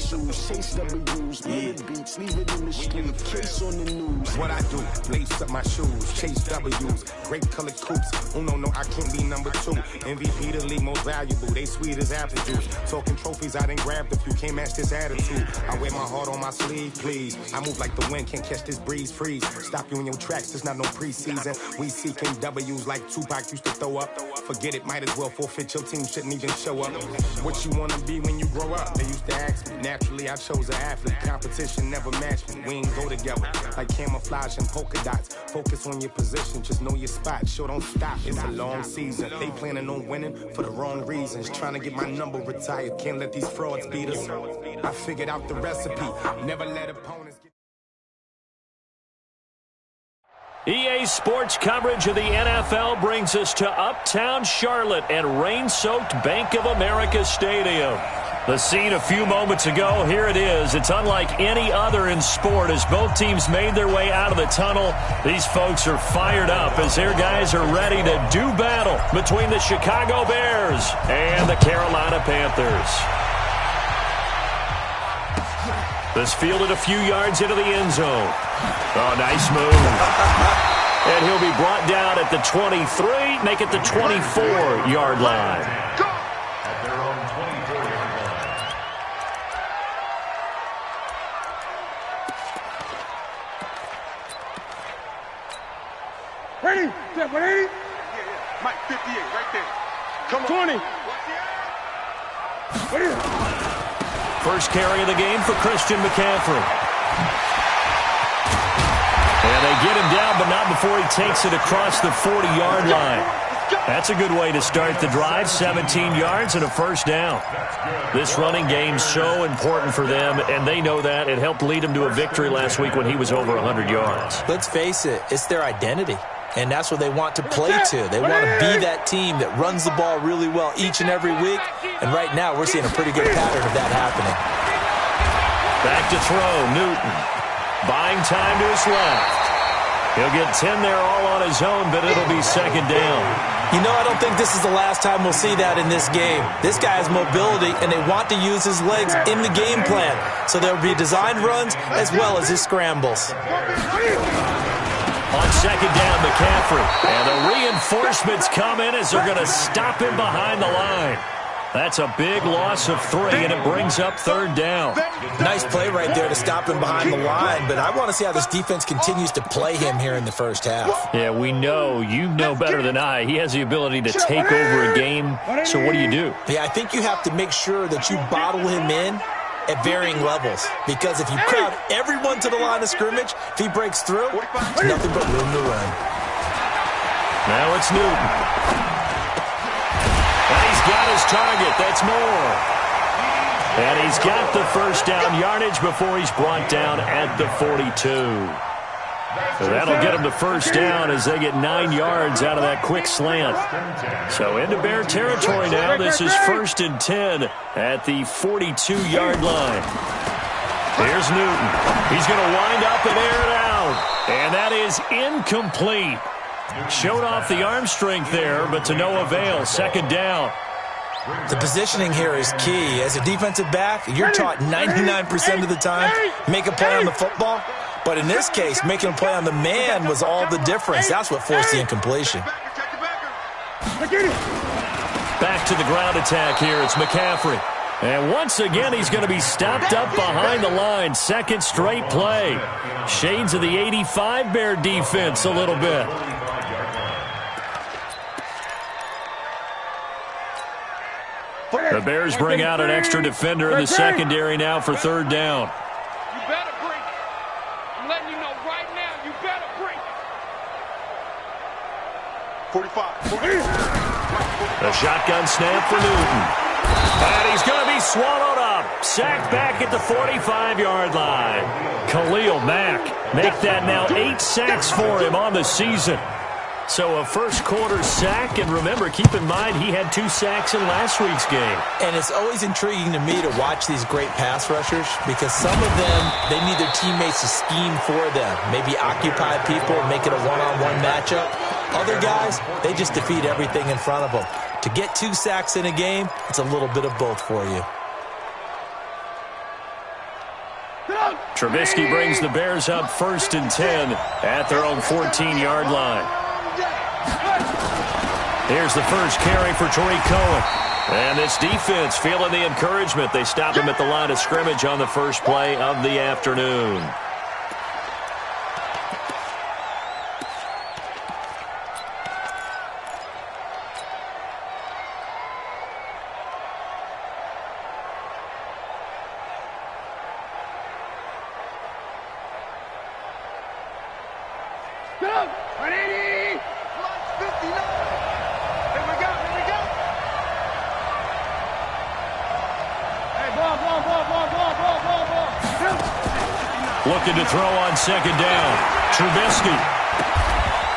shoes, chase W's, minute beats, leave it in the street, case on the news. What I do, lace up my shoes, chase W's, great colored coops. Oh no, I can't be number 2. MVP the league most valuable, they sweet as apple juice. Talking trophies, I done grabbed a few, can't match this attitude. I wear my heart on my sleeve, please. I move like the wind, can't catch this breeze, freeze. Stop you in your tracks, there's not no preseason. We seeking W's like Tupac used to throw up. Forget it, might as well forfeit, your team shouldn't even show up. What you wanna be when you grow up? They used to ask me. Naturally, I chose an athlete. Competition never matched me. We ain't go together like camouflage and polka dots. Focus on your position, just know your spot. Sure, don't stop, it's a long season. They planning on winning for the wrong reasons. Trying to get my number retired, can't let these frauds beat us. I figured out the recipe, never let opponents get... EA Sports coverage of the NFL brings us to Uptown Charlotte at rain-soaked Bank of America Stadium. The scene a few moments ago, here it is. It's unlike any other in sport as both teams made their way out of the tunnel. These folks are fired up as their guys are ready to do battle between the Chicago Bears and the Carolina Panthers. This fielded a few yards into the end zone. Oh, nice move. And he'll be brought down at the 23, make it the 24-yard line. At their own 24-yard line. Ready? Step 180? Yeah. Mike, 58, right there. Come on. 20. What is it? First carry of the game for Christian McCaffrey. And they get him down, but not before he takes it across the 40-yard line. That's a good way to start the drive, 17 yards and a first down. This running game's so important for them, and they know that. It helped lead them to a victory last week when he was over 100 yards. Let's face it, it's their identity, and that's what they want to play to. They want to be that team that runs the ball really well each and every week, and right now we're seeing a pretty good pattern of that happening. Back to throw, Newton. Buying time to his left. He'll get 10 there all on his own, but it'll be second down. You know, I don't think this is the last time we'll see that in this game. This guy has mobility, and they want to use his legs in the game plan. So there will be designed runs as well as his scrambles. On second down, McCaffrey. And the reinforcements come in as they're going to stop him behind the line. That's a big loss of 3, and it brings up third down. Nice play right there to stop him behind the line, but I want to see how this defense continues to play him here in the first half. Yeah, we know. You know better than I. He has the ability to take over a game, so what do you do? Yeah, I think you have to make sure that you bottle him in at varying levels, because if you crowd everyone to the line of scrimmage, if he breaks through, there's nothing but room to run. Now it's Newton. And he's got his target. That's Moore. And he's got the first down yardage before he's brought down at the 42. So that'll get him to first down as they get 9 yards out of that quick slant. So into Bear territory now. This is 1st and 10 at the 42-yard line. Here's Newton. He's going to wind up and air it out. And that is incomplete. Showed off the arm strength there, but to no avail. Second down. The positioning here is key. As a defensive back, you're taught 99% of the time, make a play on the football. But in this case, making a play on the man was all the difference. That's what forced the incompletion. Back to the ground attack here. It's McCaffrey. And once again, he's going to be stopped up behind the line. Second straight play. Shades of the 85 Bear defense a little bit. The Bears bring out an extra defender in the secondary now for third down. You better break. I'm letting you know right now, you better break. 45. A shotgun snap for Newton. And he's going to be swallowed up. Sacked back at the 45-yard line. Khalil Mack make that now 8 sacks for him on the season. So a first-quarter sack, and remember, keep in mind, he had 2 sacks in last week's game. And it's always intriguing to me to watch these great pass rushers because some of them, they need their teammates to scheme for them, maybe occupy people, make it a one-on-one matchup. Other guys, they just defeat everything in front of them. To get 2 sacks in a game, it's a little bit of both for you. Trubisky brings the Bears up 1st and 10 at their own 14-yard line. Here's the first carry for Tariq Cohen. And this defense feeling the encouragement. They stop him at the line of scrimmage on the first play of the afternoon. Looking to throw on 2nd down. Trubisky.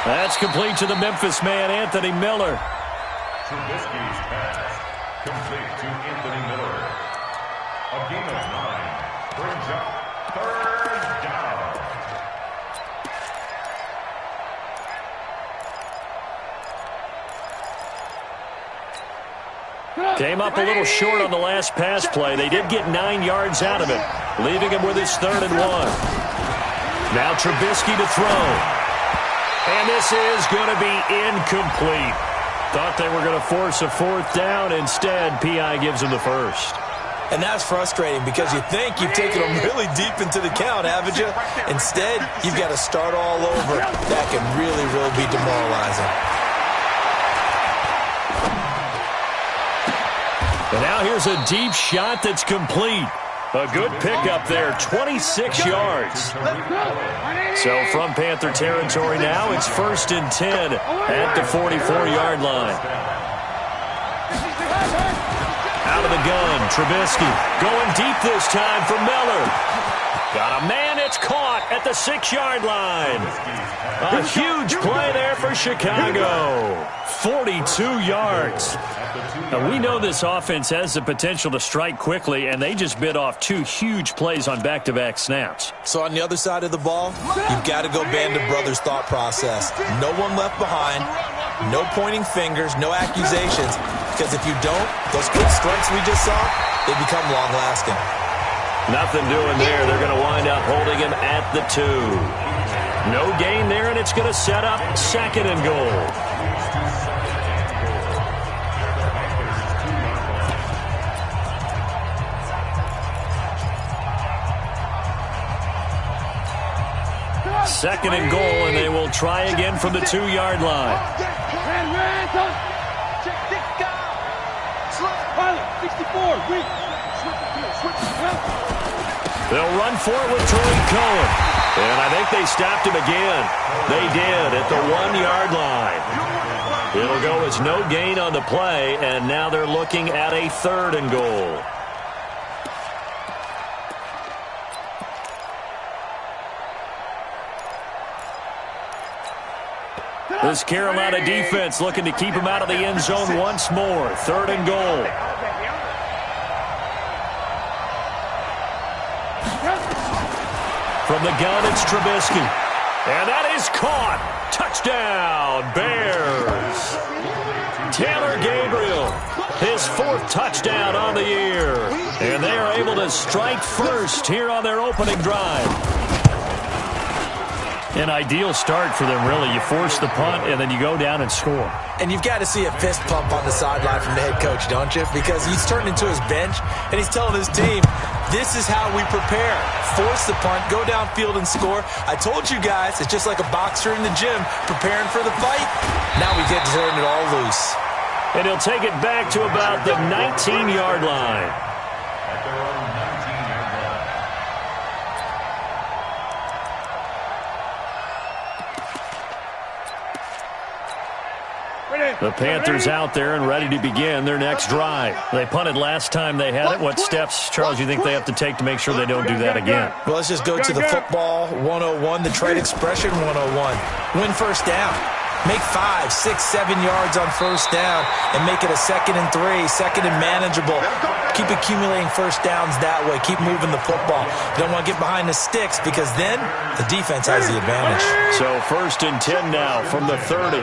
That's complete to the Memphis man, Anthony Miller. Trubisky's pass complete to Anthony Miller. A gain of 9 brings up 3rd down. Came up a little short on the last pass play. They did get 9 yards out of it, leaving him with his 3rd and 1. Now Trubisky to throw. And this is going to be incomplete. Thought they were going to force a 4th down. Instead, P.I. gives him the 1st. And that's frustrating because you think you've taken them really deep into the count, haven't you? Instead, you've got to start all over. That can really, really be demoralizing. And now here's a deep shot that's complete. A good pickup there, 26 yards. So from Panther territory now, it's 1st and 10 at the 44-yard line. Out of the gun, Trubisky going deep this time for Miller. Got a man, it's caught at the 6-yard line. A huge play there for Chicago. 42 yards. Now, we know this offense has the potential to strike quickly, and they just bit off 2 huge plays on back-to-back snaps. So on the other side of the ball, you've got to go Band of Brothers thought process. No one left behind, no pointing fingers, no accusations, because if you don't, those quick strikes we just saw, they become long-lasting. Nothing doing there. They're going to wind up holding him at the 2. No gain there, and it's going to set up 2nd and goal. Second and goal, and they will try again from the 2-yard line. They'll run for it with Tariq Cohen. And I think they stopped him again. They did at the 1-yard line. It'll go as no gain on the play, and now they're looking at a 3rd and goal. This Carolina defense looking to keep him out of the end zone once more. 3rd and goal. From the gun, it's Trubisky. And that is caught. Touchdown, Bears. Taylor Gabriel, his 4th touchdown on the year. And they are able to strike first here on their opening drive. An ideal start for them, really. You force the punt, and then you go down and score. And you've got to see a fist pump on the sideline from the head coach, don't you? Because he's turned into his bench, and he's telling his team, this is how we prepare. Force the punt, go downfield and score. I told you guys, it's just like a boxer in the gym preparing for the fight. Now we get to turn it all loose. And he'll take it back to about the 19-yard line. At their own 19-yard line. The Panthers out there and ready to begin their next drive. They punted last time they had it. What steps, Charles, you think they have to take to make sure they don't do that again? Well, let's just go to the football 101, the trade expression 101. Win first down. Make 5, 6, 7 yards on first down and make it a 2nd and 3, 2nd and manageable. Keep accumulating first downs that way. Keep moving the football. You don't want to get behind the sticks because then the defense has the advantage. So 1st and 10 now from the 30.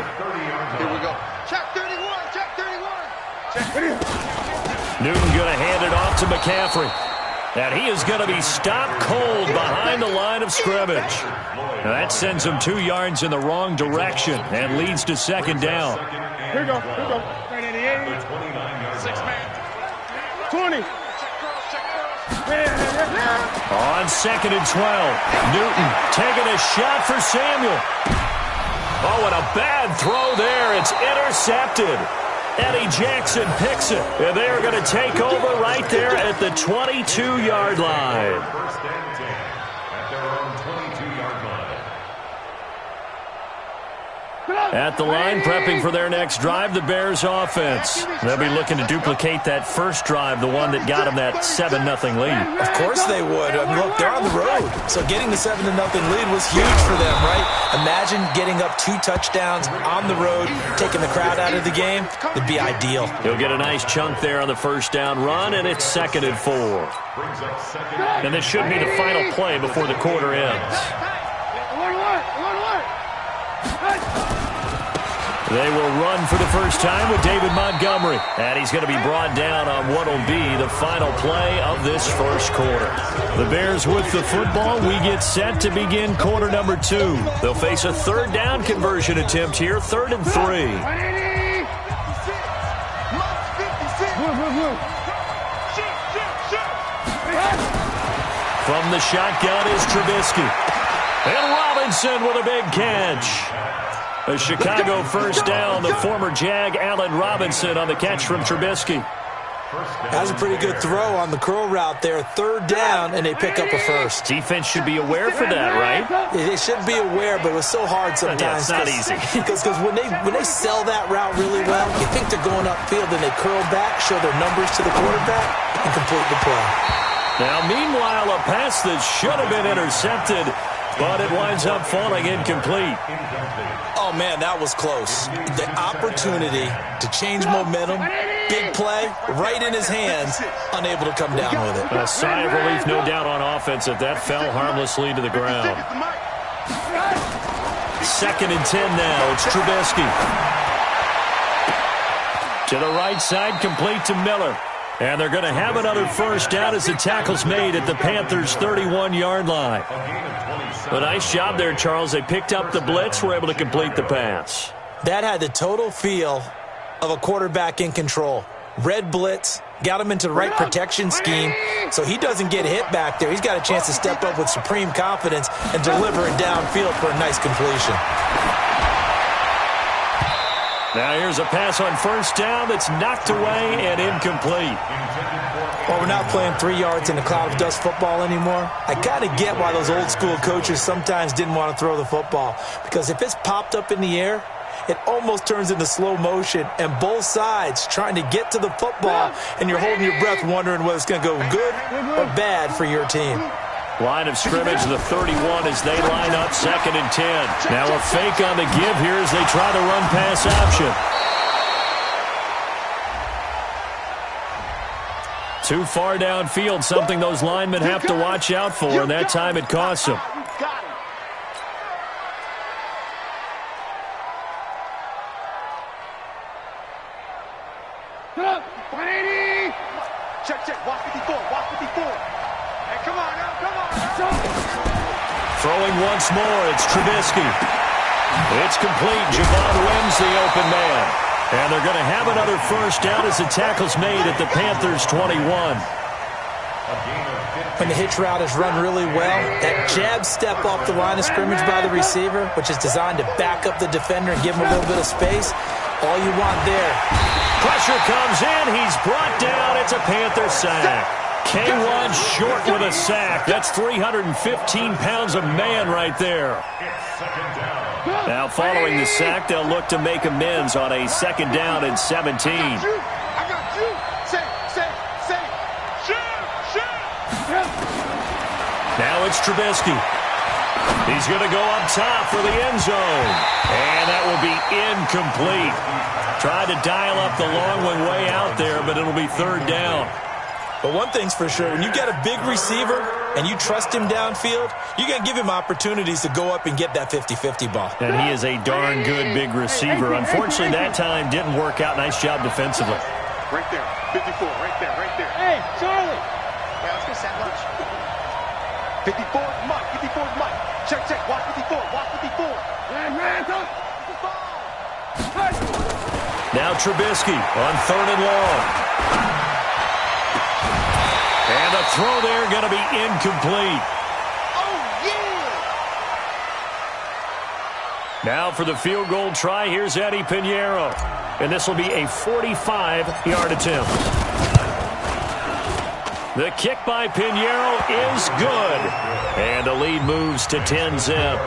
Here we go. Check 31, check 31. Check 31. Newton going to hand it off to McCaffrey. And he is going to be stopped cold behind the line of scrimmage. Now that sends him 2 yards in the wrong direction and leads to second down. Here we go. Here we go. 20. On 2nd and 12, Newton taking a shot for Samuel. Oh, and a bad throw there. It's intercepted. Eddie Jackson picks it, and they are going to take over right there at the 22-yard line. First and 10 at their own 22-yard line. At the line, prepping for their next drive, the Bears offense. They'll be looking to duplicate that first drive, the one that got them that 7-0 lead. Of course they would. I mean, look, they're on the road. So getting the 7-0 lead was huge for them, right? Imagine getting up 2 touchdowns on the road, taking the crowd out of the game. It'd be ideal. He'll get a nice chunk there on the first down run, and it's 2nd and 4. And this should be the final play before the quarter ends. They will run for the first time with David Montgomery. And he's going to be brought down on what will be the final play of this first quarter. The Bears with the football. We get set to begin quarter number 2. They'll face a 3rd down conversion attempt here, 3rd and 3. From the shotgun is Trubisky. And Robinson with a big catch. A Chicago first down, the former Jag Allen Robinson on the catch from Trubisky. That was a pretty good throw on the curl route there. 3rd down, and they pick up a first. Defense should be aware for that, right? They should be aware, but it was so hard sometimes. Yeah, it's not easy. Because when they sell that route really well, you think they're going upfield, and they curl back, show their numbers to the quarterback, and complete the play. Now, meanwhile, a pass that should have been intercepted, but it winds up falling incomplete. Oh, man, that was close. The opportunity to change momentum, big play, right in his hands, unable to come down with it. A sigh of relief, no doubt, on offense that fell harmlessly to the ground. 2nd and 10 now. It's Trubisky. To the right side, complete to Miller. And they're going to have another first down as the tackle's made at the Panthers' 31-yard line. A nice job there, Charles. They picked up the blitz, were able to complete the pass. That had the total feel of a quarterback in control. Red blitz, got him into the right protection scheme, so he doesn't get hit back there. He's got a chance to step up with supreme confidence and deliver it downfield for a nice completion. Now here's a pass on first down that's knocked away and incomplete. Well, we're not playing 3 yards in a cloud of dust football anymore. I kind of get why those old school coaches sometimes didn't want to throw the football. Because if it's popped up in the air, it almost turns into slow motion. And both sides trying to get to the football, and you're holding your breath wondering whether it's going to go good or bad for your team. Line of scrimmage, the 31 as they line up 2nd and 10. Now a fake on the give here as they try to run pass option. Too far downfield, something those linemen have to watch out for, and that time it costs them. Check. Watch 54. Watch 54. Hey, come on now. Throwing once more, it's Trubisky. It's complete. Javon wins the open man. And they're going to have another first down as the tackle's made at the Panthers' 21. When the hitch route is run really well, that jab step off the line of scrimmage by the receiver, which is designed to back up the defender and give him a little bit of space, all you want there. Pressure comes in. He's brought down. It's a Panther sack. K1 short with a sack. That's 315 pounds of man right there. Now following the sack, they'll look to make amends on a 2nd down and 17. I got you. Say. Now it's Trubisky. He's going to go up top for the end zone. And that will be incomplete. Tried to dial up the long one way out there, but it'll be 3rd down. But one thing's for sure, when you got a big receiver and you trust him downfield, you're going to give him opportunities to go up and get that 50-50 ball. And he is a darn good big receiver. Unfortunately, that time didn't work out. Nice job defensively. Right there. 54. Right there. Hey, Charlie. Okay, let's get set. Lunch. 54, Mike. 54, Mike. Check, check. Watch 54. Watch 54. Now Trubisky on 3rd and long. And the throw there going to be incomplete. Oh, yeah! Now for the field goal try, here's Eddie Pinheiro. And this will be a 45-yard attempt. The kick by Pinheiro is good. And the lead moves to 10-zip.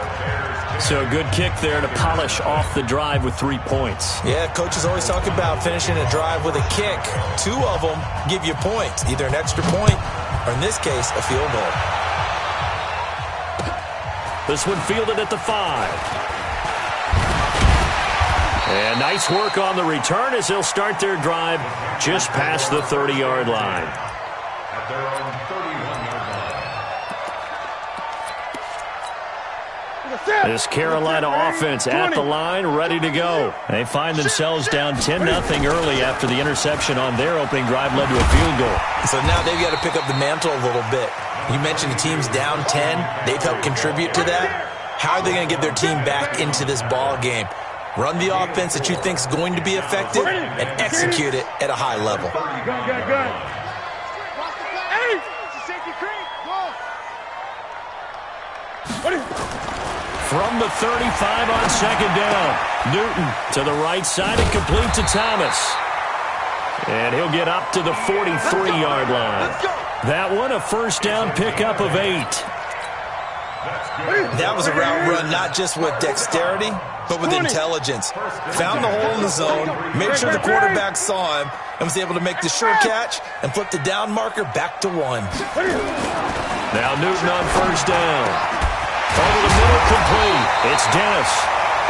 So a good kick there to polish off the drive with 3 points. Yeah, coaches always talk about finishing a drive with a kick. 2 of them give you points, either an extra point or, in this case, a field goal. This one fielded at the 5. And nice work on the return as they'll start their drive just past the 30-yard line. At their own 31-yard line. This Carolina offense at the line, ready to go. They find themselves down 10-0 early after the interception on their opening drive led to a field goal. So now they've got to pick up the mantle a little bit. You mentioned the team's down 10. They've helped contribute to that. How are they going to get their team back into this ball game? Run the offense that you think is going to be effective and execute it at a high level. From the 35 on 2nd down, Newton to the right side and complete to Thomas. And he'll get up to the 43-yard line. That one, a 1st down pickup of 8. That was a route run not just with dexterity, but with intelligence. Found the hole in the zone, made sure the quarterback saw him, and was able to make the sure catch and flip the down marker back to 1. Now Newton on 1st down. Over the middle, complete. It's Dennis.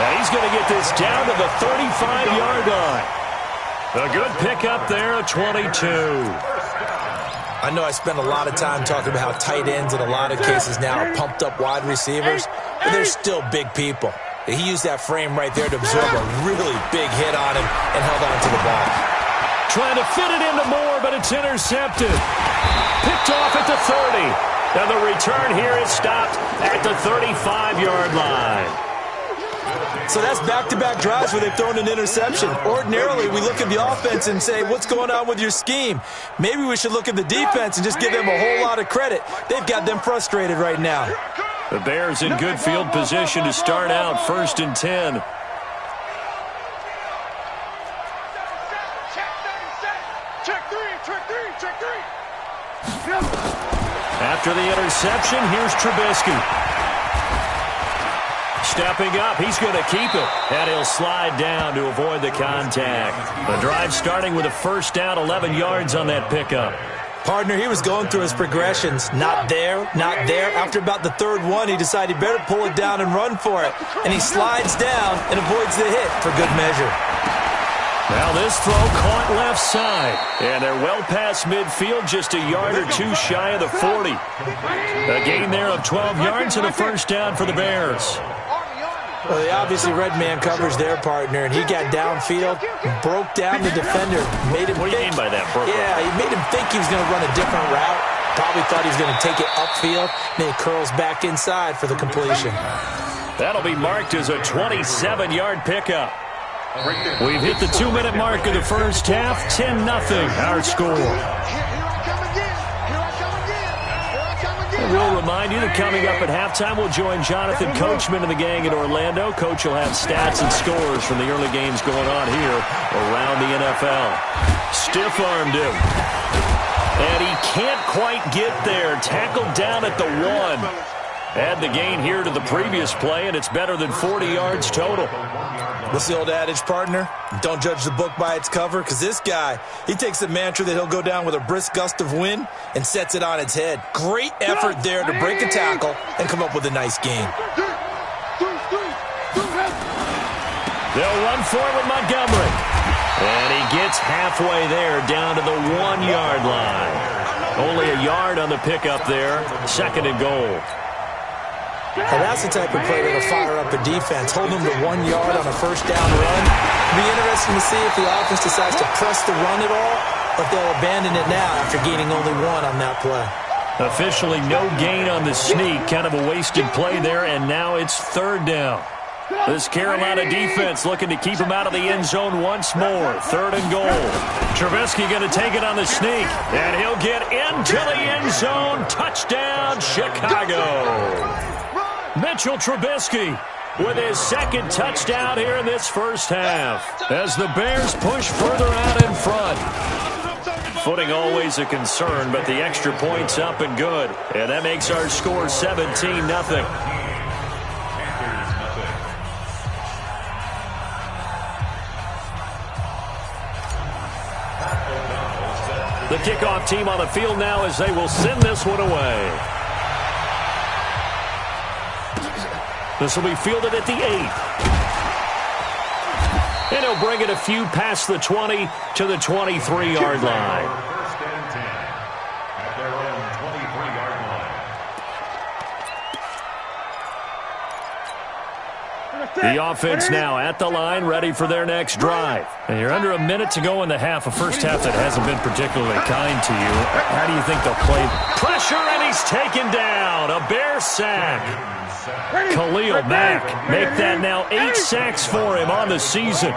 And he's going to get this down to the 35-yard line. A good pickup there at 22. I know I spend a lot of time talking about how tight ends in a lot of cases now are pumped up wide receivers, but they're still big people. He used that frame right there to absorb a really big hit on him and held on to the ball. Trying to fit it into Moore, but it's intercepted. Picked off at the 30. And the return here is stopped at the 35-yard line. So that's back-to-back drives where they've thrown an interception. Ordinarily, we look at the offense and say, what's going on with your scheme? Maybe we should look at the defense and just give them a whole lot of credit. They've got them frustrated right now. The Bears in good field position to start out 1st and 10. After the interception, here's Trubisky. Stepping up, he's going to keep it. And he'll slide down to avoid the contact. The drive starting with a 1st down, 11 yards on that pickup. Partner, he was going through his progressions. Not there, not there. After about the 3rd one, he decided he better pull it down and run for it. And he slides down and avoids the hit for good measure. Now this throw caught left side. And they're well past midfield, just a yard or 2 shy of the 40. A gain there of 12 yards and a 1st down for the Bears. Well, they obviously read man coverage their partner, and he got downfield, broke down the defender, made him What do you mean by that, Brooke? Yeah, he made him think he was going to run a different route. Probably thought he was going to take it upfield, then he curls back inside for the completion. That'll be marked as a 27-yard pickup. We've hit the 2-minute mark of the first half, 10-0 our score. We'll remind you that coming up at halftime, we'll join Jonathan Coachman and the gang in Orlando. Coach will have stats and scores from the early games going on here around the NFL. Stiff-armed him. And he can't quite get there. Tackled down at the 1. Add the gain here to the previous play, and it's better than 40 yards total. What's the old adage, partner? Don't judge the book by its cover, because this guy, he takes a mantra that he'll go down with a brisk gust of wind and sets it on its head. Great effort there to break a tackle and come up with a nice gain. They'll run for it with Montgomery. And he gets halfway there, down to the 1-yard line. Only a yard on the pickup there, 2nd and goal. Now that's the type of play that'll fire up a defense. Hold them to 1 yard on a 1st down run. It'll be interesting to see if the offense decides to press the run at all or if they'll abandon it now after gaining only one on that play. Officially no gain on the sneak. Kind of a wasted play there, and now it's third down. This Carolina defense looking to keep him out of the end zone once more. Third and goal. Trubisky going to take it on the sneak, and he'll get into the end zone. Touchdown, Chicago. Mitchell Trubisky with his second touchdown here in this first half as the Bears push further out in front. Footing always a concern, but the extra point's up and good. And that makes our score 17-0. The kickoff team on the field now as they will send this one away. This will be fielded at the 8. And he'll bring it a few past the 20 to the 23-yard line. First and 10 at their own 23-yard line. The offense now at the line, ready for their next drive. And you're under a minute to go in the half, a first half that hasn't been particularly kind to you. How do you think they'll play? Pressure, and he's taken down. A Bear sack. Khalil Mack make that now 8 sacks for him on the season.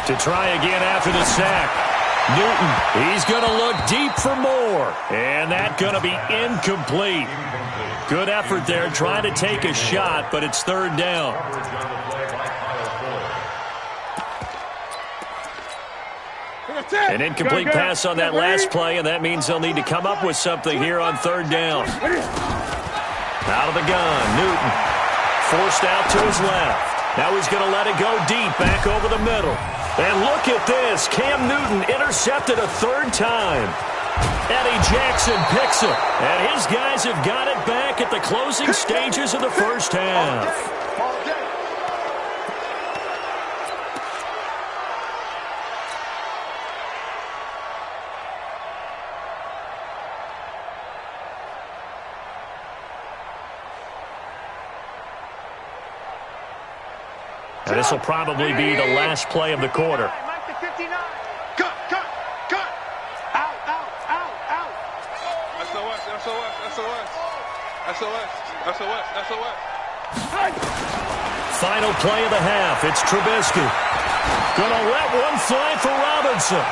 To try again after the sack. Newton, he's going to look deep for more. And that's going to be incomplete. Good effort there trying to take a shot, but it's third down. An incomplete pass on that last play, and that means they'll need to come up with something here on third down. Out of the gun, Newton. Forced out to his left. Now he's going to let it go deep, back over the middle. And look at this. Cam Newton intercepted a third time. Eddie Jackson picks it. And his guys have got it back at the closing stages of the first half. And this will probably be the last play of the quarter. Cut. Out. SOS. Final play of the half. It's Trubisky. Gonna let one fly for Robinson.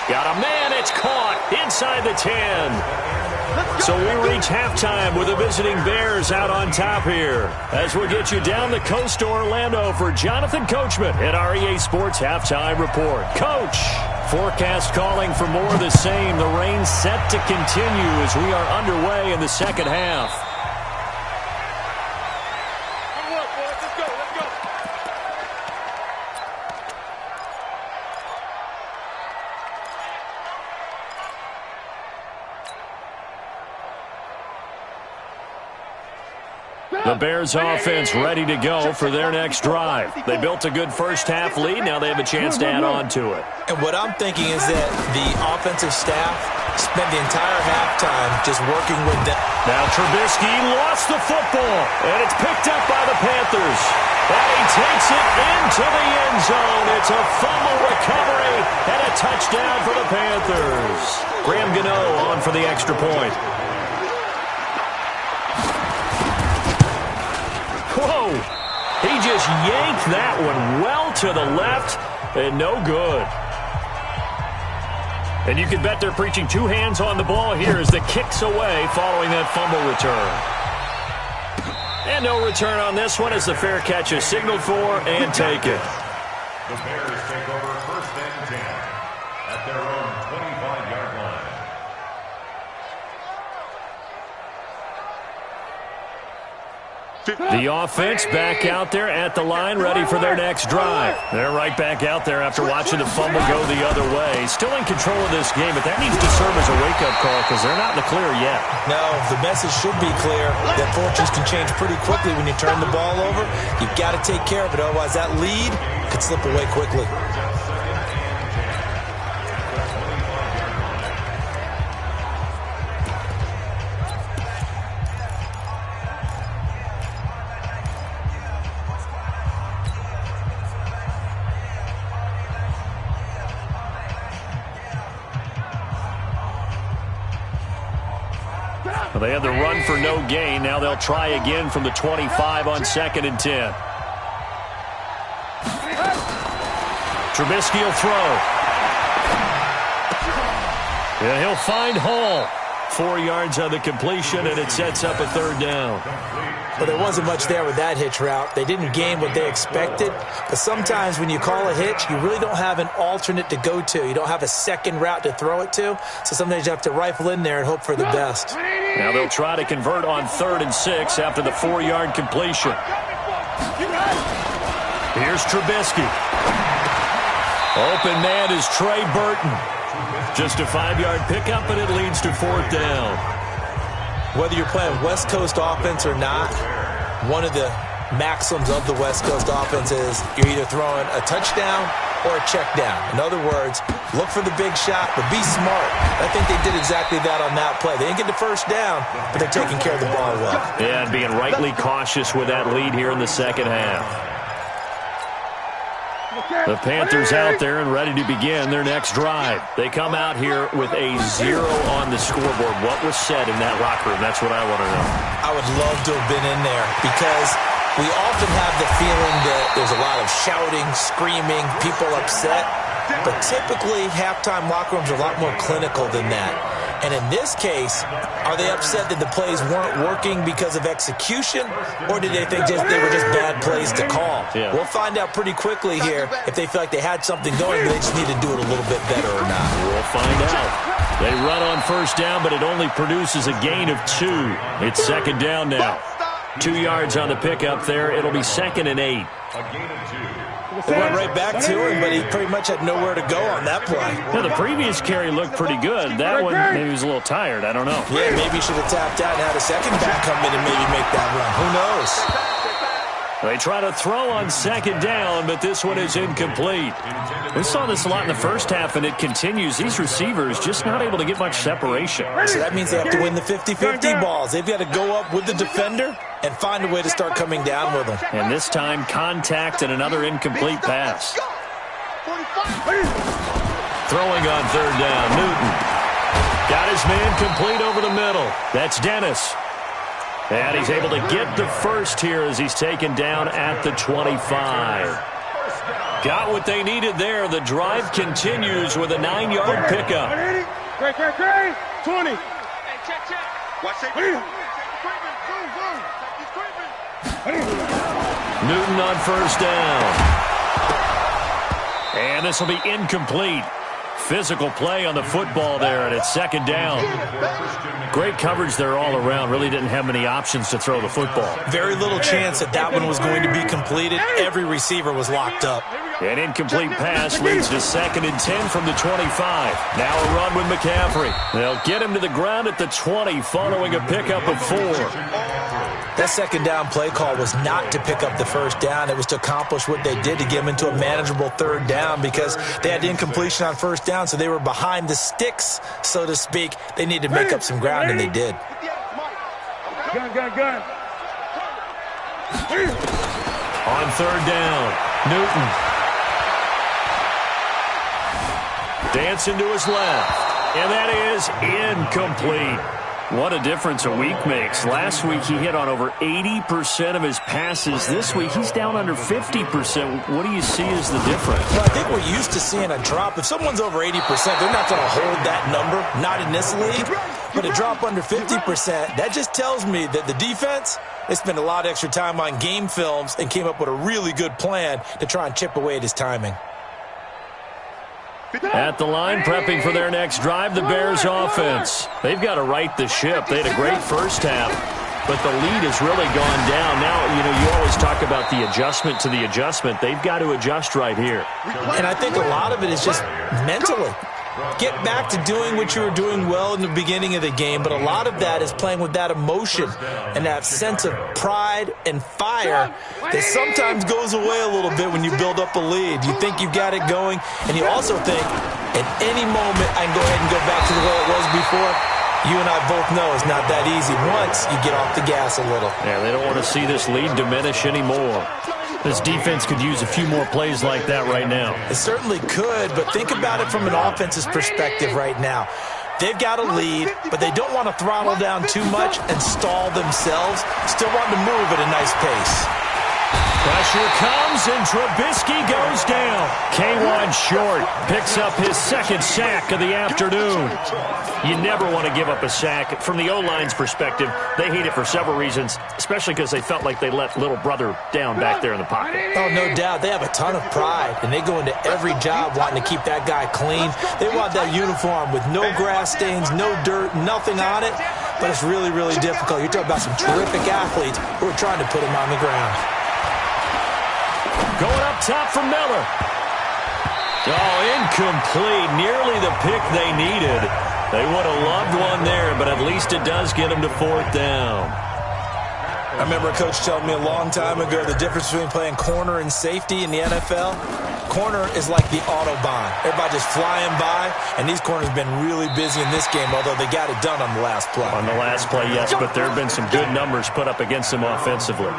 Got a man. It's caught inside the 10. So we reach halftime with the visiting Bears out on top here. As we'll get you down the coast to Orlando for Jonathan Coachman at our EA Sports Halftime Report. Coach, forecast calling for more of the same. The rain set to continue as we are underway in the second half. The Bears offense ready to go for their next drive. They built a good first half lead. Now they have a chance to add on to it. And what I'm thinking is that the offensive staff spent the entire halftime just working with them. Now Trubisky lost the football, and it's picked up by the Panthers. And he takes it into the end zone. It's a fumble recovery and a touchdown for the Panthers. Graham Gano on for the extra point. Whoa! He just yanked that one well to the left, and no good. And you can bet they're preaching two hands on the ball here as the kick's away following that fumble return. And no return on this one as the fair catch is signaled for and taken. The Bears take over first and 10 at their own 25-yard line. The offense back out there at the line, ready for their next drive. They're right back out there after watching the fumble go the other way. Still in control of this game, but that needs to serve as a wake-up call because they're not in the clear yet. No, the message should be clear that fortunes can change pretty quickly when you turn the ball over. You've got to take care of it, otherwise that lead could slip away quickly. Well, they had the run for no gain. Now they'll try again from the 25 on 2nd and 10. Trubisky will throw. Yeah, he'll find Hall. 4 yards on the completion, and it sets up a 3rd down. Well, there wasn't much there with that hitch route. They didn't gain what they expected. But sometimes when you call a hitch, you really don't have an alternate to go to. You don't have a second route to throw it to. So sometimes you have to rifle in there and hope for the best. Now they'll try to convert on 3rd and 6 after the 4-yard completion. Here's Trubisky. Open man is Trey Burton. Just a 5-yard pickup, and it leads to 4th down. Whether you're playing West Coast offense or not, one of the maxims of the West Coast offense is you're either throwing a touchdown or a check down. In other words, look for the big shot, but be smart. I think they did exactly that on that play. They didn't get the 1st down, but they're taking care of the ball well. Yeah, and being rightly cautious with that lead here in the 2nd half. The Panthers out there and ready to begin their next drive. They come out here with a 0 on the scoreboard. What was said in that locker room? That's what I want to know. I would love to have been in there because we often have the feeling that there's a lot of shouting, screaming, people upset. But typically, halftime locker rooms are a lot more clinical than that. And in this case, are they upset that the plays weren't working because of execution, or did they think they were just bad plays to call? Yeah. We'll find out pretty quickly here if they feel like they had something going, but they just need to do it a little bit better or not. We'll find out. They run on 1st down, but it only produces a gain of 2. It's 2nd down now. 2 yards on the pickup there. It'll be 2nd and 8. A gain of 2. They went right back to him, but he pretty much had nowhere to go on that play. Yeah, the previous carry looked pretty good. That one, maybe he was a little tired. I don't know. Yeah, maybe he should have tapped out and had a second back come in and maybe make that run. Who knows? They try to throw on 2nd down, but this one is incomplete. We saw this a lot in the 1st half, and it continues. These receivers just not able to get much separation. So that means they have to win the 50-50 balls. They've got to go up with the defender and find a way to start coming down with them. And this time, contact and another incomplete pass. Throwing on 3rd down, Newton. Got his man complete over the middle. That's Dennis. And he's able to get the 1st here as he's taken down at the 25. Got what they needed there. The drive continues with a 9-yard pickup. Great. 20. Hey, check. Watch that. Newton on 1st down. And this will be incomplete. Physical play on the football there, and it's 2nd down. Great coverage there all around. Really didn't have many options to throw the football. Very little chance that one was going to be completed. Every receiver was locked up. An incomplete pass leads to 2nd and 10 from the 25. Now a run with McCaffrey. They'll get him to the ground at the 20 following a pickup of 4. That 2nd down play call was not to pick up the 1st down. It was to accomplish what they did to get them into a manageable 3rd down because they had incompletion on 1st down, so they were behind the sticks, so to speak. They needed to make up some ground, and they did. Gun. On 3rd down, Newton. Dancing to his left, and that is incomplete. What a difference a week makes. Last week, he hit on over 80% of his passes. This week, he's down under 50%. What do you see as the difference? Well, I think we're used to seeing a drop. If someone's over 80%, they're not going to hold that number, not in this league. But a drop under 50%, that just tells me that the defense, they spent a lot of extra time on game films and came up with a really good plan to try and chip away at his timing. At the line, prepping for their next drive, the Bears offense. They've got to right the ship. They had a great 1st half, but the lead has really gone down. Now, you always talk about the adjustment to the adjustment. They've got to adjust right here. And I think a lot of it is just mentally. Get back to doing what you were doing well in the beginning of the game, but a lot of that is playing with that emotion and that sense of pride and fire that sometimes goes away a little bit when you build up a lead. You think you've got it going, and you also think at any moment I can go ahead and go back to the way it was before. You and I both know it's not that easy once you get off the gas a little. Yeah, they don't want to see this lead diminish anymore. This defense could use a few more plays like that right now. It certainly could, but think about it from an offense's perspective right now. They've got a lead, but they don't want to throttle down too much and stall themselves. Still want to move at a nice pace. Pressure comes, and Trubisky goes down. K1 short picks up his second sack of the afternoon. You never want to give up a sack. From the O-line's perspective, they hate it for several reasons, especially because they felt like they let little brother down back there in the pocket. Oh, no doubt. They have a ton of pride, and they go into every job wanting to keep that guy clean. They want that uniform with no grass stains, no dirt, nothing on it, but it's really, really difficult. You're talking about some terrific athletes who are trying to put him on the ground. Going up top for Miller. Oh, incomplete. Nearly the pick they needed. They would have loved one there, but at least it does get them to fourth down. I remember a coach telling me a long time ago the difference between playing corner and safety in the NFL. Corner is like the Autobahn. Everybody just flying by, and these corners have been really busy in this game, although they got it done on the last play. On the last play, yes, but there have been some good numbers put up against them offensively.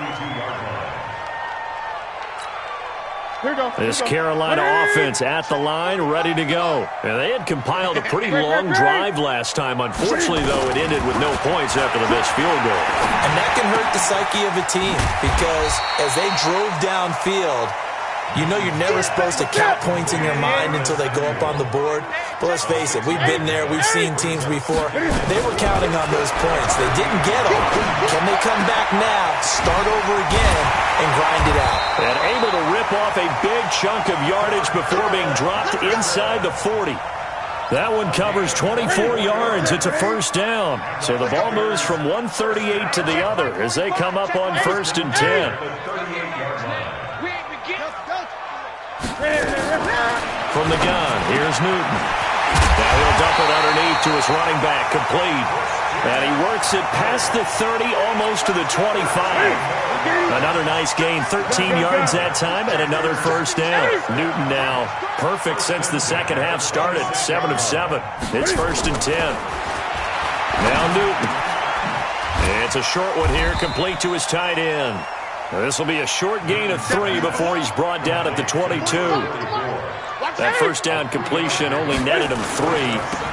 This Carolina offense at the line, ready to go. And they had compiled a pretty long drive last time. Unfortunately, though, it ended with no points after the missed field goal. And that can hurt the psyche of a team because as they drove downfield, you know you're never supposed to count points in your mind until they go up on the board. But let's face it, we've been there. We've seen teams before. They were counting on those points. They didn't get them. Can they come back now, start over again, and grind it out? And able to rip off a big chunk of yardage before being dropped inside the 40. That one covers 24 yards. It's a first down. So the ball moves from 138 to the other as they come up on 1st and 10. From the gun, here's Newton. Now he'll dump it underneath to his running back, complete. And he works it past the 30, almost to the 25. Another nice gain, 13 yards that time, and another first down. Newton now perfect since the second half started, 7 of 7. It's 1st and 10. Now Newton. It's a short one here, complete to his tight end. This will be a short gain of 3 before he's brought down at the 22. That first down completion only netted him 3.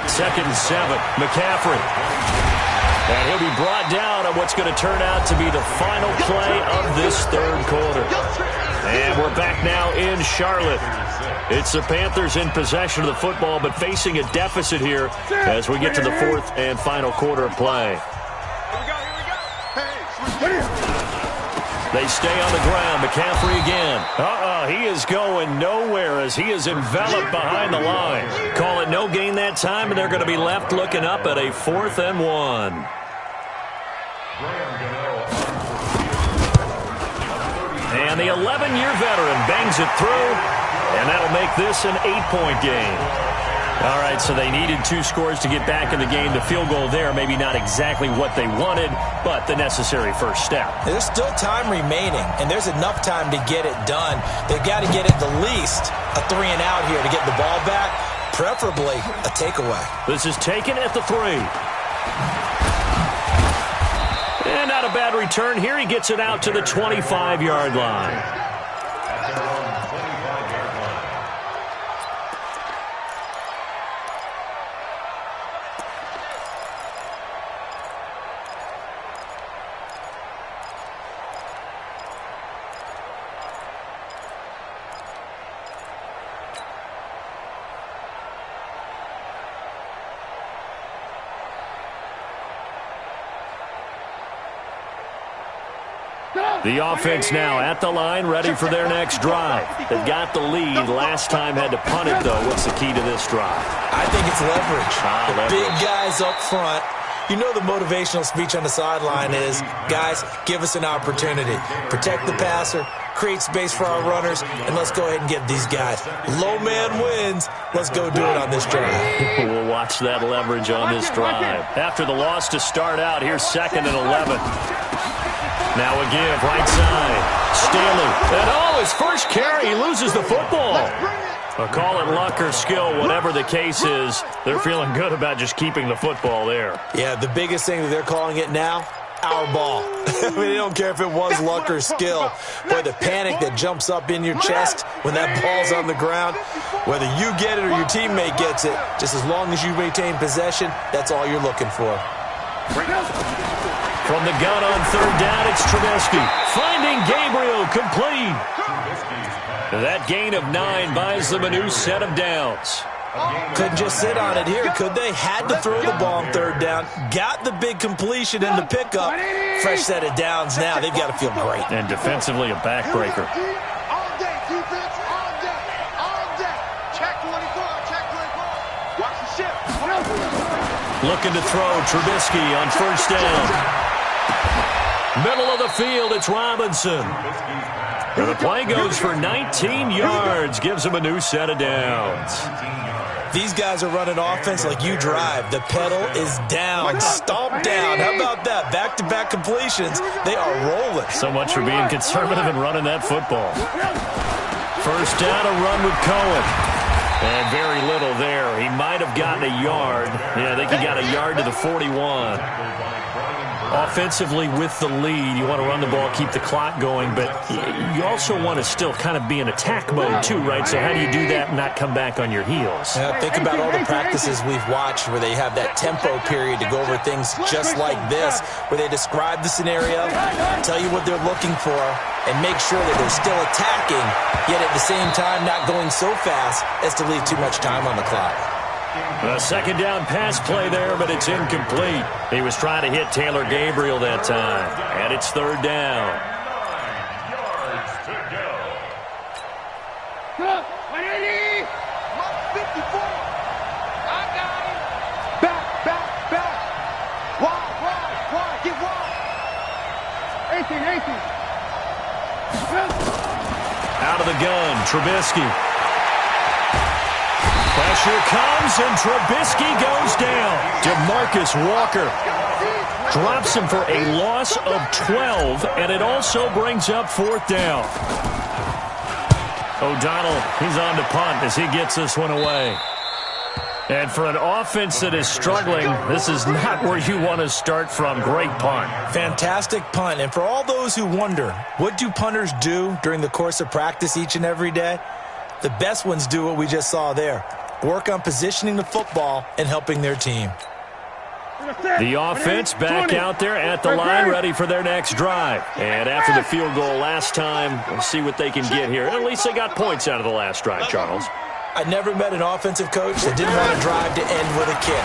2nd and 7. McCaffrey. And he'll be brought down on what's going to turn out to be the final play of this third quarter. And we're back now in Charlotte. It's the Panthers in possession of the football, but facing a deficit here as we get to the fourth and final quarter of play. They stay on the ground. McCaffrey again. He is going nowhere as he is enveloped behind the line. Call it no gain that time, and they're going to be left looking up at a 4th and 1. And the 11-year veteran bangs it through, and that'll make this an 8-point game. All right, so they needed 2 scores to get back in the game. The field goal there, maybe not exactly what they wanted, but the necessary first step. There's still time remaining, and there's enough time to get it done. They've got to get at the least a 3-and-out here to get the ball back, preferably a takeaway. This is taken at the 3. And not a bad return here. He gets it out to the 25-yard line. The offense now at the line, ready for their next drive. They've got the lead. Last time had to punt it, though. What's the key to this drive? I think it's leverage. The big guys up front. You know the motivational speech on the sideline is, guys, give us an opportunity. Protect the passer, create space for our runners, and let's go ahead and get these guys. Low man wins. Let's go do it on this drive. We'll watch that leverage on this drive. After the loss to start out, here's 2nd and 11. Now a give, right side. Staley. And his first carry, he loses the football. Call it luck or skill, whatever the case is. They're feeling good about just keeping the football there. Yeah, the biggest thing that they're calling it now, our ball. I mean, they don't care if it was luck or skill. Boy, the panic that jumps up in your chest when that ball's on the ground, whether you get it or your teammate gets it, just as long as you maintain possession, that's all you're looking for. From the gun on third down, it's Trubisky. Finding Gabriel, complete. That gain of 9 buys them a new set of downs. Couldn't just sit on it here, could they? Had to throw the ball on third down. Got the big completion in the pickup. Fresh set of downs now. They've got to feel great. And defensively, a backbreaker. All day, defense, all day, all day. Check 24, check 24. Watch the shift. Looking to throw, Trubisky on first down. Middle of the field, it's Robinson. And the play goes for 19 yards, gives him a new set of downs. These guys are running offense like you drive. The pedal is down, stomp down. How about that? Back-to-back completions. They are rolling. So much for being conservative and running that football. First down, a run with Cohen. And very little there. He might have gotten a yard. Yeah, I think he got a yard to the 41. Offensively with the lead, you want to run the ball, keep the clock going, but you also want to still kind of be in attack mode too, right? So how do you do that and not come back on your heels? Think about all the practices we've watched where they have that tempo period to go over things just like this, where they describe the scenario, tell you what they're looking for, and make sure that they're still attacking, yet at the same time not going so fast as to leave too much time on the clock. A second down pass play there, but it's incomplete. He was trying to hit Taylor Gabriel that time. And it's third down. 9 yards to go. 180. 154. I got him. Back. Wide. Get wide. 18. Out of the gun, Trubisky. Pressure comes, and Trubisky goes down. DeMarcus Walker drops him for a loss of 12, and it also brings up fourth down. O'Donnell, he's on to punt as he gets this one away. And for an offense that is struggling, this is not where you want to start from. Great punt. Fantastic punt. And for all those who wonder, what do punters do during the course of practice each and every day? The best ones do what we just saw there. Work on positioning the football and helping their team. The offense back out there at the line, ready for their next drive. And after the field goal last time, we'll see what they can get here. At least they got points out of the last drive, Charles. I never met an offensive coach that didn't want to drive to end with a kick.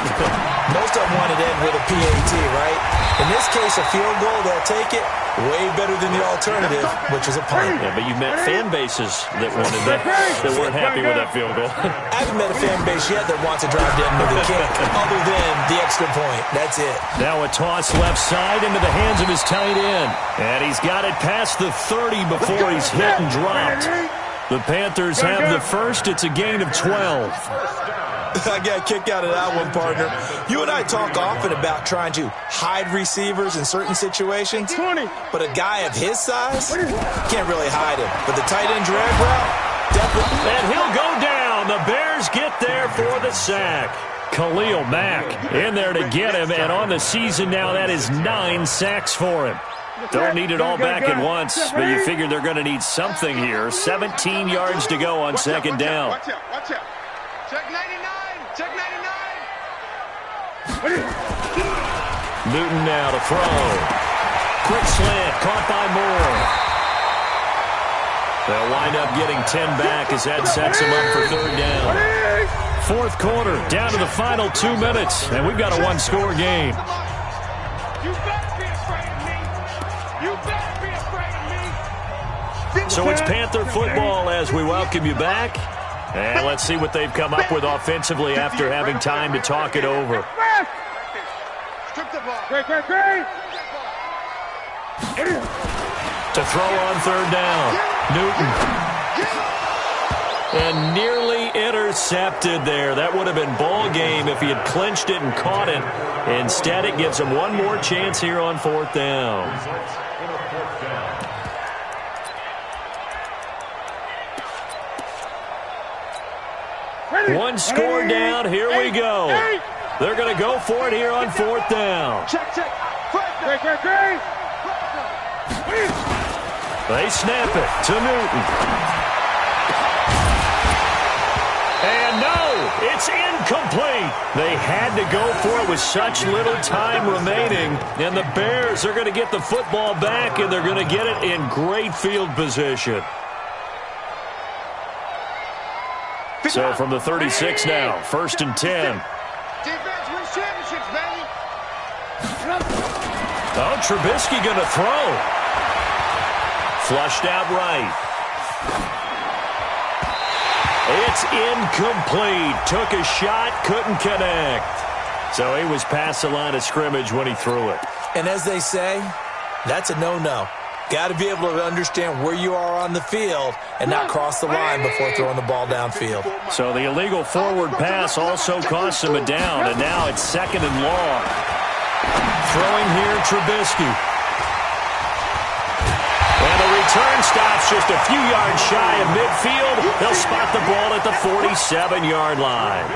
Most of them wanted to end with a PAT, right? In this case, a field goal, they'll take it. Way better than the alternative, which was a punt. Yeah, but you met fan bases that wanted that weren't happy with that field goal. I haven't met a fan base yet that wants to drive to end with a kick, other than the extra point. That's it. Now a toss left side into the hands of his tight end. And he's got it past the 30 before he's hit and dropped. The Panthers have the first. It's a gain of 12. I got a kick out of that one, partner. You and I talk often about trying to hide receivers in certain situations, but a guy of his size can't really hide him. But the tight end drag route, definitely. And he'll go down. The Bears get there for the sack. Khalil Mack in there to get him, and on the season now, that is 9 sacks for him. Don't need it all back at once, but you figure they're going to need something here. 17 yards to go on second down. Watch out. Check 99. Newton now to throw. Quick slant, caught by Moore. They'll wind up getting 10 back as that sets them up for third down. Fourth quarter, down to the final 2 minutes, and we've got a one-score game. You better be afraid of me. You better be afraid of me. So it's Panther football as we welcome you back. And let's see what they've come up with offensively after having time to talk it over. Great. To throw on third down, Newton. And nearly intercepted there. That would have been ball game if he had clinched it and caught it. Instead, it gives him one more chance here on fourth down. One score down. Here we go. They're going to go for it here on fourth down. Check. They snap it to Newton. And no, it's incomplete. They had to go for it with such little time remaining. And the Bears are going to get the football back, and they're going to get it in great field position. So from the 36 now, 1st and 10. Defense wins championships, baby. Oh, Trubisky going to throw. Flushed out right. It's incomplete. Took a shot, couldn't connect. So he was past the line of scrimmage when he threw it. And as they say, that's a no-no. Got to be able to understand where you are on the field and not cross the line before throwing the ball downfield. So the illegal forward pass also cost him a down, and now it's 2nd and long. Throwing here, Trubisky. And the return stops just a few yards shy of midfield. They'll spot the ball at the 47-yard line.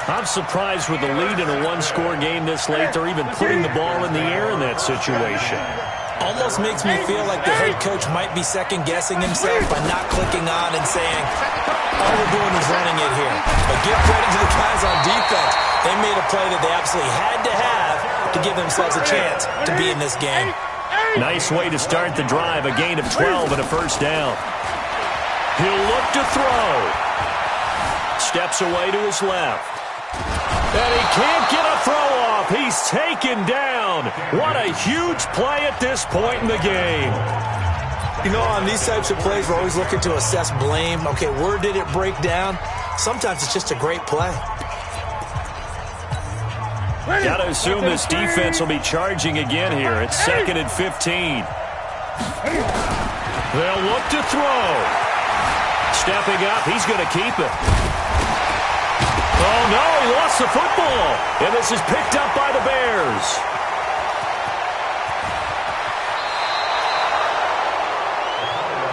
I'm surprised with the lead in a one-score game this late, they're even putting the ball in the air in that situation. Almost makes me feel like the head coach might be second-guessing himself by not clicking on and saying, all we're doing is running it here. But give credit to the guys on defense. They made a play that they absolutely had to have to give themselves a chance to be in this game. Nice way to start the drive, a gain of 12 and a 1st down. He'll look to throw. Steps away to his left. And he can't get a throw off. He's taken down. What a huge play at this point in the game. You know, on these types of plays, we're always looking to assess blame. Okay, where did it break down? Sometimes it's just a great play. Got to assume this defense will be charging again here. It's 2nd and 15. They'll look to throw. Stepping up, he's going to keep it. Oh, no, he lost the football. And this is picked up by the Bears.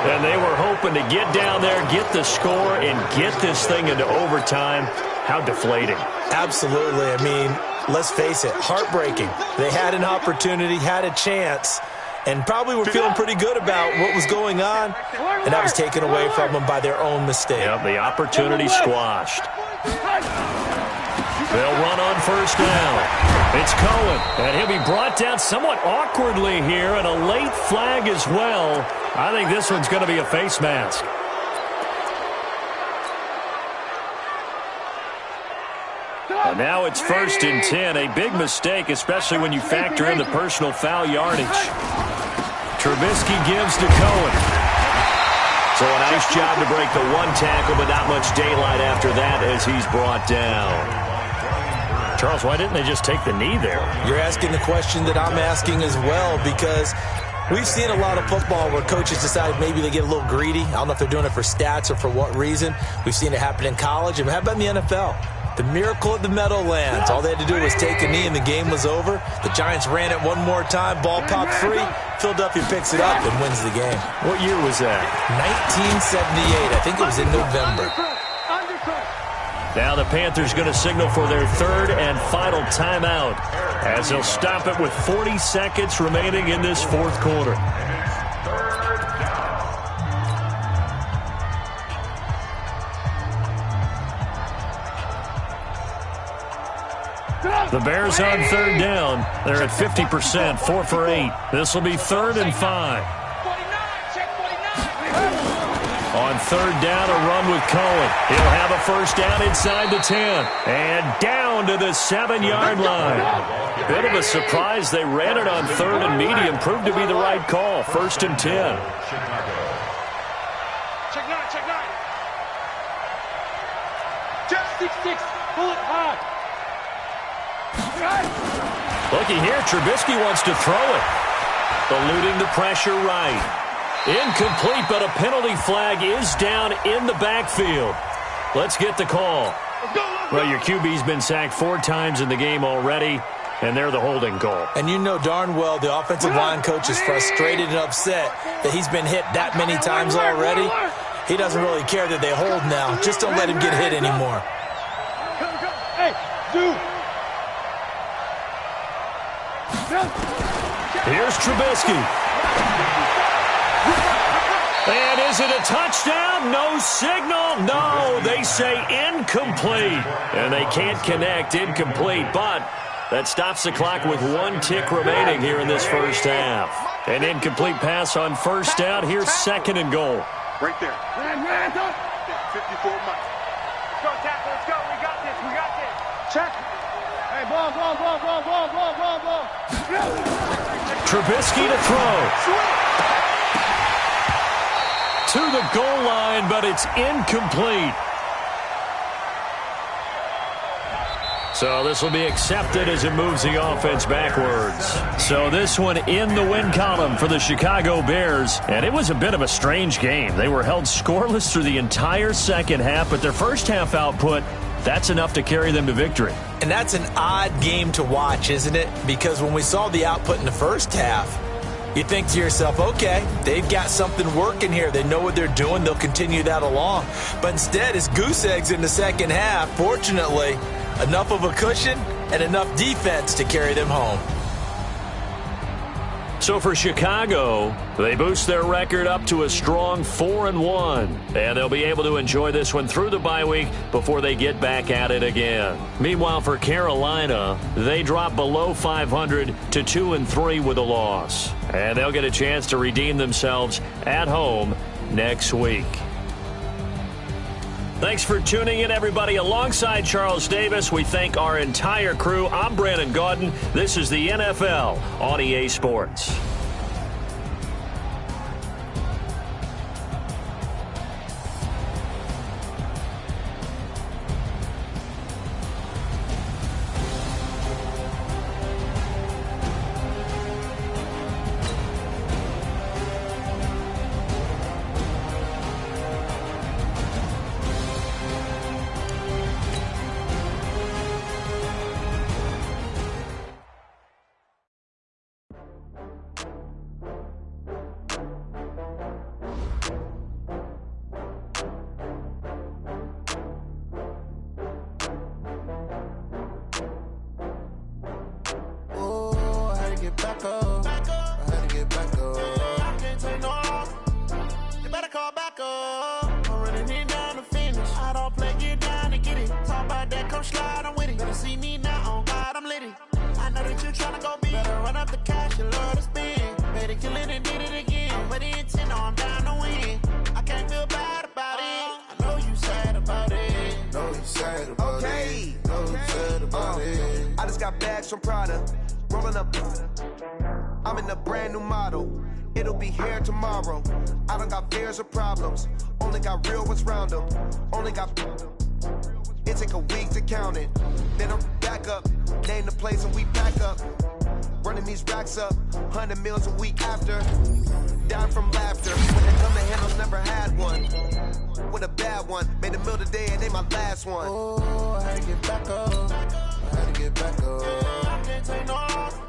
And they were hoping to get down there, get the score, and get this thing into overtime. How deflating. Absolutely. I mean, let's face it, heartbreaking. They had an opportunity, had a chance, and probably were feeling pretty good about what was going on, and that was taken away from them by their own mistake. Yep, the opportunity squashed. They'll run on 1st down. It's Cohen, and he'll be brought down somewhat awkwardly here, and a late flag as well. I think this one's going to be a face mask. And now it's 1st and 10, a big mistake, especially when you factor in the personal foul yardage. Trubisky gives to Cohen. So a nice job to break the one tackle, but not much daylight after that as he's brought down. Charles, why didn't they just take the knee there? You're asking the question that I'm asking as well, because we've seen a lot of football where coaches decide maybe they get a little greedy. I don't know if they're doing it for stats or for what reason. We've seen it happen in college, and how about in the NFL? The miracle at the Meadowlands. All they had to do was take a knee and the game was over. The Giants ran it one more time. Ball popped free. Philadelphia picks it up and wins the game. What year was that? 1978. I think it was in November. Now the Panthers going to signal for their 3rd and final timeout as they'll stop it with 40 seconds remaining in this 4th quarter. The Bears on 3rd down. They're at 50%, 4 for 8. This will be 3rd and 5. On 3rd down, a run with Cohen. He'll have a 1st down inside the 10. And down to the 7-yard line. Bit of a surprise. They ran it on 3rd and medium. Proved to be the right call. 1st and 10. Check 9, check 9. Just 6-6. Bullet high. Looky here, Trubisky wants to throw it. Eluding the pressure right. Incomplete, but a penalty flag is down in the backfield. Let's get the call. Well, your QB's been sacked 4 times in the game already, and they're the holding call. And you know darn well the offensive line coach is frustrated and upset that he's been hit that many times already. He doesn't really care that they hold now. Just don't let him get hit anymore. Hey, dude. Here's Trubisky. And is it a touchdown? No signal. No, they say incomplete. And they can't connect. Incomplete, but that stops the clock with 1 tick remaining here in this first half. An incomplete pass on first down. Here's 2nd and goal. Right there. 54 miles. Let's go, tackle. Let's go. We got this. We got this. Check. Hey, ball. Trubisky to throw. To the goal line, but it's incomplete. So this will be accepted as it moves the offense backwards. So this one in the win column for the Chicago Bears. And it was a bit of a strange game. They were held scoreless through the entire second half, but their first half output, that's enough to carry them to victory. And that's an odd game to watch, isn't it? Because when we saw the output in the first half, you think to yourself, okay, they've got something working here. They know what they're doing. They'll continue that along. But instead, it's goose eggs in the second half. Fortunately, enough of a cushion and enough defense to carry them home. So for Chicago, they boost their record up to a strong 4-1. And they'll be able to enjoy this one through the bye week before they get back at it again. Meanwhile, for Carolina, they drop below 500 to 2-3 with a loss. And they'll get a chance to redeem themselves at home next week. Thanks for tuning in, everybody. Alongside Charles Davis, we thank our entire crew. I'm Brandon Gaudin. This is the NFL on EA Sports. From Prada, rolling up. I'm in a brand new model. It'll be here tomorrow. I don't got fears or problems. Only got real ones round them. Only got. It take a week to count it. Then I'm back up. Name the place and we pack up. Running these racks up. 100 meals a week after. Dying from laughter. When they come to handles, never had one. With a bad one. Made a meal today and they my last one. Oh, I had to get back up. I had to get back up. I can't take no off.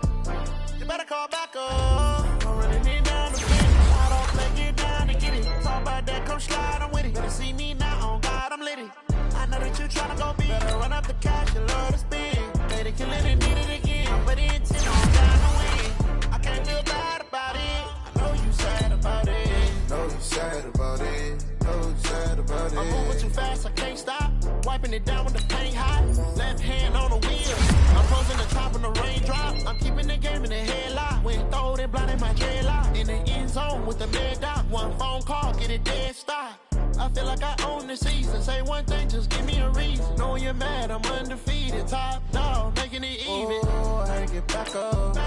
You better call back up. I'm running it down the finish. I don't play, get down and get it. Talk about that, come slide, I'm with it. Better see me now, on God, I'm litty. I know that you tryna go big. Better run up the cash, you love to spend. Made it, kill it, and did it again. But the intent on down to win. I can't feel bad about it. I know you sad about it. Know you sad about it. Know you sad about it. I'm moving too fast, I can't stop. Wiping it down with the paint hot. Left hand on the wheel. I'm closing the top of the raindrops. I'm keeping the game in the headlock. When throwed and blinded my dreadlock. In the end zone with the mad dot. One phone call, get it dead stop. I feel like I own the season. Say one thing, just give me a reason. Knowing you're mad, I'm undefeated. Top dog, making it even. Oh, I had to get back up. I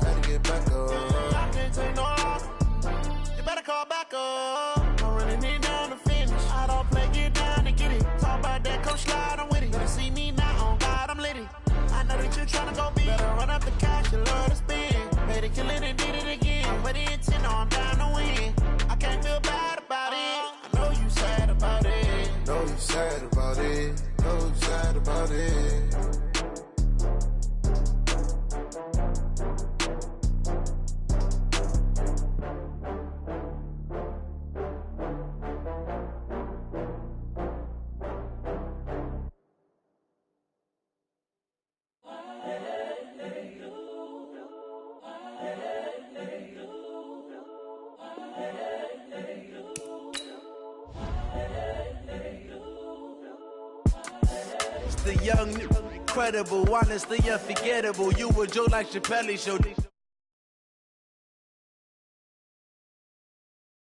had to get back up. I can't take no off. You better call back up. I'm running it down the finish. I don't play, get down and get it. Talk about that, come slide, I'm with it. Better see me now, on God, I'm litty. I know that you're tryna go big. Better run up the cash, you love to spend. Made it, kill it, and did it again. But the intent on down to win. I can't feel bad about it. I know you sad about it. Know you sad about it. Know you sad about it. young, incredible, honestly unforgettable. You were Joe like Chappelle Show.